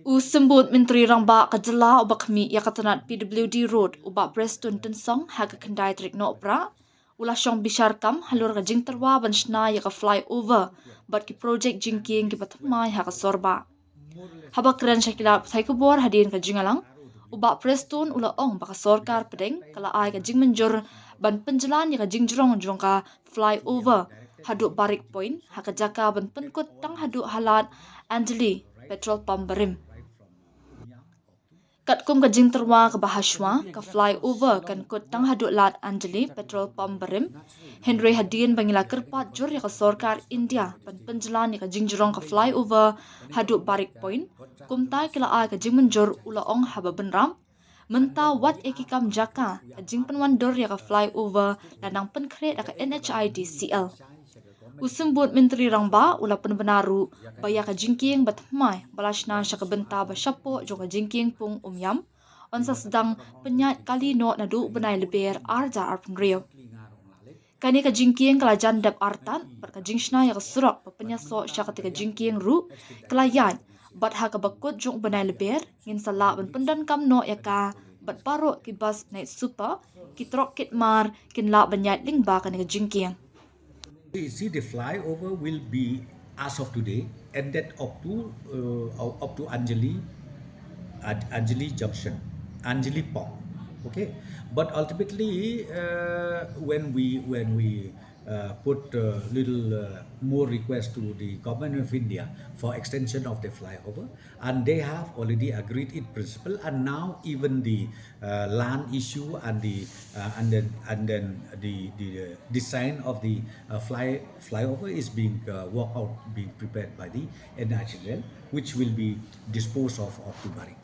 Usembut Menteri Rangba Kajala ubak kami yakatanat PWD Road ubak Preston Tensong haga kendai trik no opera ulah syong bisharkam halur ka jing terwa banshna yaka flyover bat ki project jingking ki batamai haga sorba. Haba keren syakila sai kubor hadin ka jingalang ubak Preston ulah ong baka sorkar pedeng kala ai ka jing menjur ban penjalan yaka jing jurong jurong ka flyover haduk barik point haga jaka ban penkut tang haduk halat Anjali petrol pump berim. Kat kum ka jing terwa ka bahaswa ka flyover kan kut tang haduk lat Anjali petrol pump berim. Henry Hadin bangila kerpat jur ya ka sorkar India pan penjalan ya ka jing jurong ka flyover haduk barik point. Kum tai kila ai ka jing menjur ula ong haba benram. Menta wat ekikam jaka ka jing penwandor ya ka flyover lanang penkret ka NHIDCL. Usembut Menteri Rangba ulah penbenaru baya ka jingking batmai balashna syaka benta basyapo jo ka jingking pung umyam onsa sedang penyat kali no nadu benai leber arja arpun rio. Kani ka jingking kalajan dap artan ber ka jingshna ya ka surak penyaso syaka tika jingking ru kelayan bat ha ka bakut jong benai leber ngin sala ban pendan kam no ya ka bat baro ki bas night super ki trok kit mar kin la banyat lingba kani ka jingking. See, the flyover will be as of today, and that up to Anjali Junction, Anjali Pong. Okay, but ultimately, when we put a little more request to the government of India for extension of the flyover, and they have already agreed in principle, and now even the land issue and then the design of the flyover is being worked out, being prepared by the NHIDCL, which will be disposed of to Barik.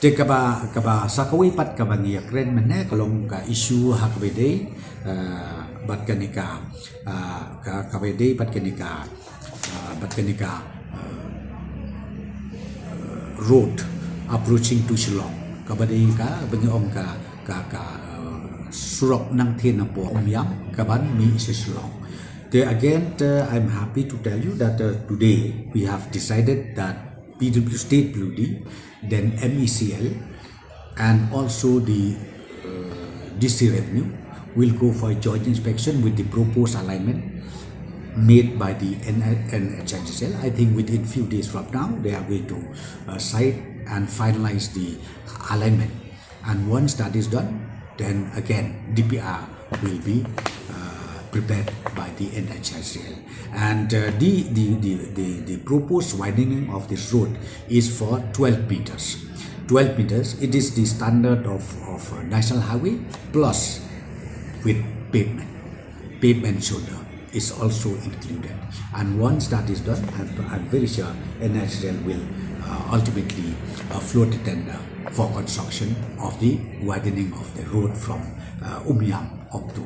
Te kaba sakawi pat kaba ngiyak ren mene kalong ka issue hakbede bat kanika kabede bat kanika road approaching to Shillong kabade ka banyong ka surok nang thiên po omyam kaban mi se Shillong. Again, I'm happy to tell you that today we have decided that State PWD, then MECL, and also the DC Revenue will go for a joint inspection with the proposed alignment made by the NHIDCL. I think within few days from now, they are going to cite and finalize the alignment. And once that is done, then again DPR will be prepared by the NHIDCL. And the proposed widening of this road is for 12 meters. 12 meters, it is the standard of national highway plus with pavement. Pavement shoulder is also included. And once that is done, I'm very sure NHIDCL will ultimately float a tender for construction of the widening of the road from Umyam up to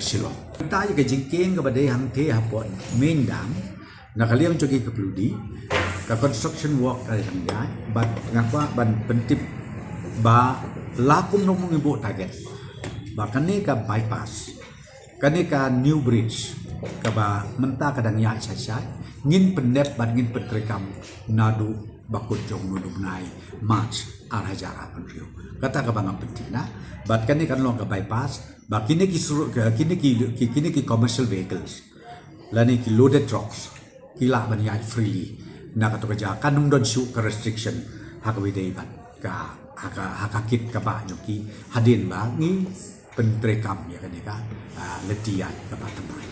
Shillong. Tayo ka jingking ka baday hang te hapon main dam nakaliang jogi ka PWD ka construction work ay hangyay but ngakwa ban pentip ba lakum no mong ibo target ba kani ka bypass kani ka new bridge ka ba menta kadang ya syai ngin pendep ban ngin petrekam nadu bakut jong nudubnai march arhajar aprio kata ka bang penting na but kani kan long ka bypass ba kini ki commercial vehicles lani ki loaded trucks kila banyai freely na kato kaja kanung don shu ka restriction hakawide ban ka hakakit ka ba nyoki hadin ba ngi pentrekam ya kanika letian ka ba tamai